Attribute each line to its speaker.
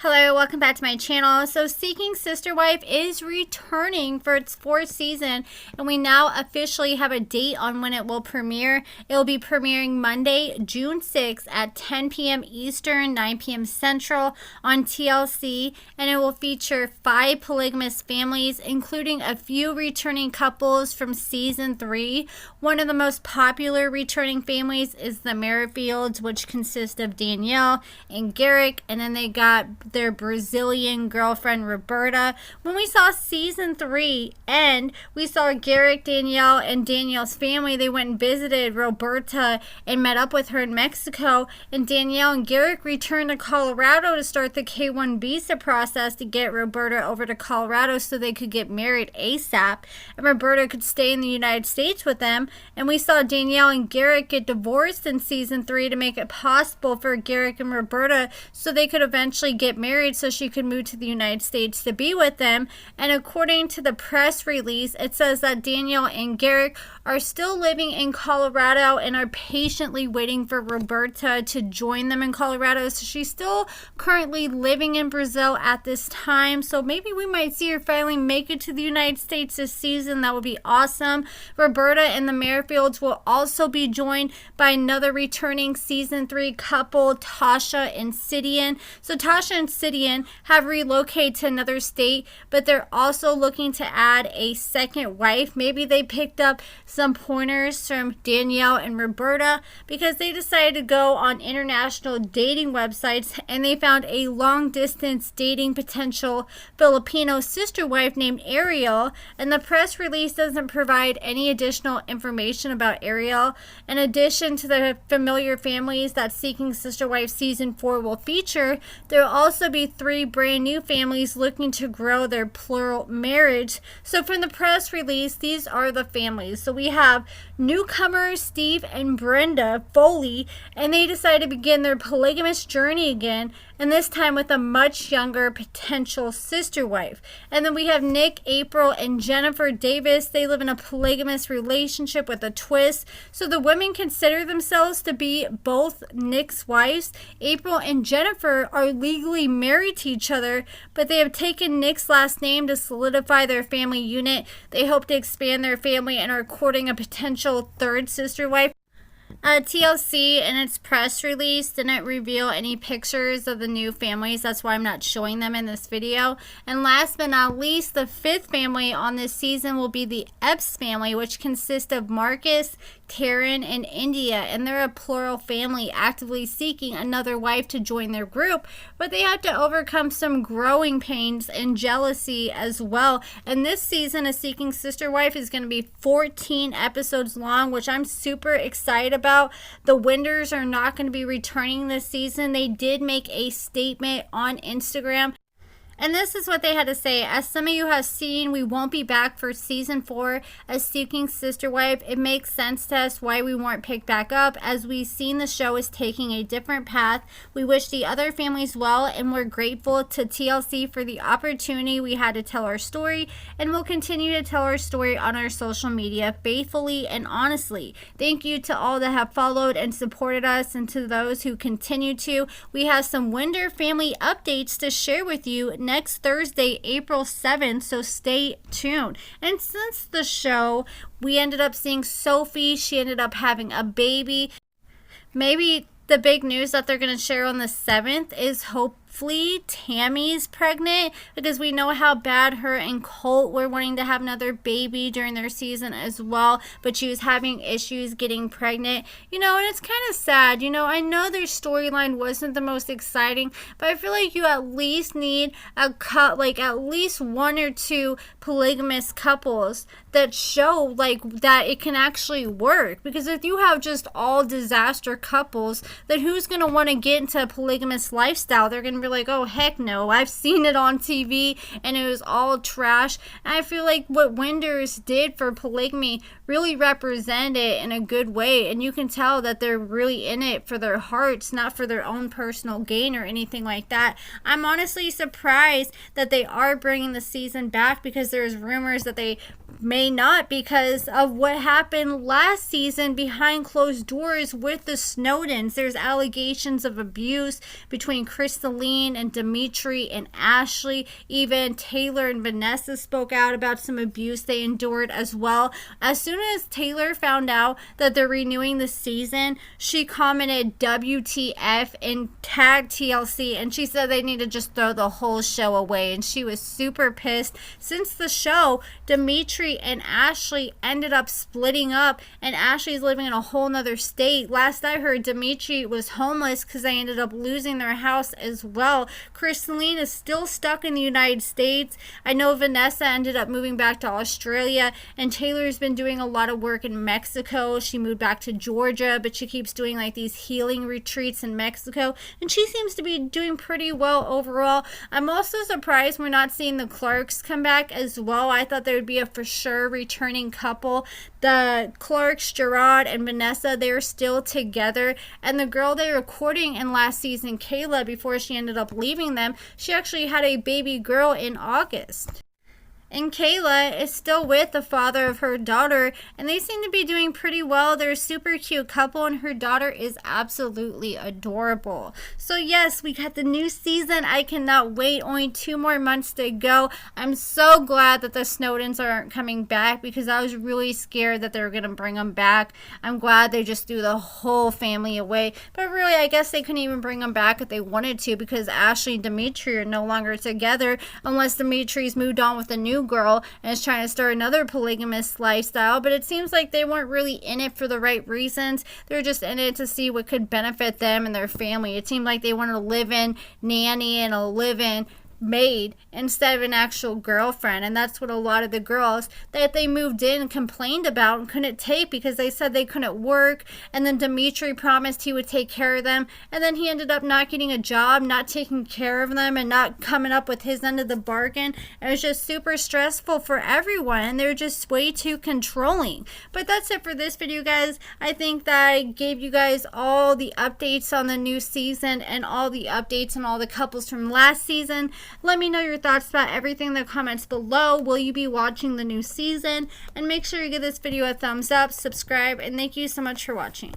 Speaker 1: Hello, welcome back to my channel. So Seeking Sister Wife is returning for its 4th season, and we now officially have a date on when it will premiere. It will be premiering Monday, June 6th at 10 p.m. Eastern, 9 p.m. Central on TLC, and it will feature 5 polygamous families, including a few returning couples from season 3. One of the most popular returning families is the Merrifields, which consist of Danielle and Garrick, and then they got their Brazilian girlfriend Roberta. When we saw season 3 end, we saw Garrick, Danielle, and Danielle's family. They went and visited Roberta and met up with her in Mexico, and Danielle and Garrick returned to Colorado to start the K-1 visa process to get Roberta over to Colorado so they could get married ASAP, and Roberta could stay in the United States with them. And we saw Danielle and Garrick get divorced in season 3 to make it possible for Garrick and Roberta so they could eventually get married so she could move to the United States to be with them. And according to the press release, it says that Danielle and Garrick are still living in Colorado and are patiently waiting for Roberta to join them in Colorado. So she's still currently living in Brazil at this time. So maybe we might see her finally make it to the United States this season. That would be awesome. Roberta and the Merrifields will also be joined by another returning season 3 couple, Tasha and Sidian. So Tasha and Sidian have relocated to another state, but they're also looking to add a second wife. Maybe they picked up some pointers from Danielle and Roberta because they decided to go on international dating websites and they found a long distance dating potential Filipino sister wife named Ariel, and the press release doesn't provide any additional information about Ariel. In addition to the familiar families that Seeking Sister Wife season 4 will feature, there will also be 3 brand new families looking to grow their plural marriage. So from the press release, these are the families. So we have newcomers Steve and Brenda Foley, and they decided to begin their polygamous journey again, and this time with a much younger potential sister wife. And then we have Nick, April, and Jennifer Davis. They live in a polygamous relationship with a twist. So the women consider themselves to be both Nick's wives. April and Jennifer are legally married to each other, but they have taken Nick's last name to solidify their family unit. They hope to expand their family and are courting a potential 3rd sister wife. TLC in its press release didn't reveal any pictures of the new families. That's why I'm not showing them in this video. And last but not least, the 5th family on this season will be the Epps family, which consists of Marcus, Taryn, and India. And they're a plural family actively seeking another wife to join their group, but they have to overcome some growing pains and jealousy as well. And this season of Seeking Sister Wife is going to be 14 episodes long, which I'm super excited about. The Winders are not going to be returning this season. They did make a statement on Instagram, and this is what they had to say. As some of you have seen, we won't be back for season 4 as Seeking Sister Wife. It makes sense to us why we weren't picked back up, as we've seen the show is taking a different path. We wish the other families well, and we're grateful to TLC for the opportunity we had to tell our story, and we'll continue to tell our story on our social media faithfully and honestly. Thank you to all that have followed and supported us, and to those who continue to. We have some Winder family updates to share with you next Thursday, April 7th, so stay tuned. And since the show, we ended up seeing Sophie. She ended up having a baby. Maybe the big news that they're going to share on the 7th is hopefully Tammy's pregnant, because we know how bad her and Colt were wanting to have another baby during their season as well, but she was having issues getting pregnant, and it's kind of sad. I know their storyline wasn't the most exciting, but I feel like you at least need at least 1 or 2 polygamous couples that show that it can actually work, because if you have just all disaster couples, then who's going to want to get into a polygamous lifestyle? They're going to be like, oh heck no, I've seen it on TV and it was all trash. And I feel like what Winders did for polygamy really represented it in a good way, and you can tell that they're really in it for their hearts, not for their own personal gain or anything like that. I'm honestly surprised that they are bringing the season back, because there's rumors that they may not, because of what happened last season behind closed doors with the Snowdens. There's allegations of abuse between Crystalline and Dimitri and Ashley. Even Taylor and Vanessa spoke out about some abuse they endured as well. As soon as Taylor found out that they're renewing the season, she commented WTF and tagged TLC, and she said they need to just throw the whole show away, and she was super pissed. Since the show, Dimitri and Ashley ended up splitting up, and Ashley's living in a whole nother state. Last I heard, Dimitri was homeless because they ended up losing their house as well. Crystalline is still stuck in the United States. I know Vanessa ended up moving back to Australia, and Taylor's been doing a lot of work in Mexico. She moved back to Georgia, but she keeps doing like these healing retreats in Mexico, and she seems to be doing pretty well overall. I'm also surprised we're not seeing the Clarks come back as well. I thought there would be a for sure returning couple. The Clarks, Gerard and Vanessa, they're still together, and the girl they were courting in last season, Kayla, before she ended up leaving them, she actually had a baby girl in August. And Kayla is still with the father of her daughter, and they seem to be doing pretty well. They're a super cute couple, and her daughter is absolutely adorable. So yes, we got the new season. I cannot wait. Only 2 more months to go. I'm so glad that the Snowdens aren't coming back, because I was really scared that they were going to bring them back. I'm glad they just threw the whole family away. But really, I guess they couldn't even bring them back if they wanted to, because Ashley and Dimitri are no longer together, unless Dimitri's moved on with a new girl and is trying to start another polygamous lifestyle. But it seems like they weren't really in it for the right reasons. They're just in it to see what could benefit them and their family. It seemed like they wanted a live-in nanny and a live-in maid instead of an actual girlfriend, and that's what a lot of the girls that they moved in complained about and couldn't take, because they said they couldn't work. And then Dimitri promised he would take care of them, and then he ended up not getting a job, not taking care of them, and not coming up with his end of the bargain. And it was just super stressful for everyone, and they're just way too controlling. But that's it for this video, guys. I think that I gave you guys all the updates on the new season and all the updates on all the couples from last season. Let me know your thoughts about everything in the comments below. Will you be watching the new season? And make sure you give this video a thumbs up, subscribe, and thank you so much for watching.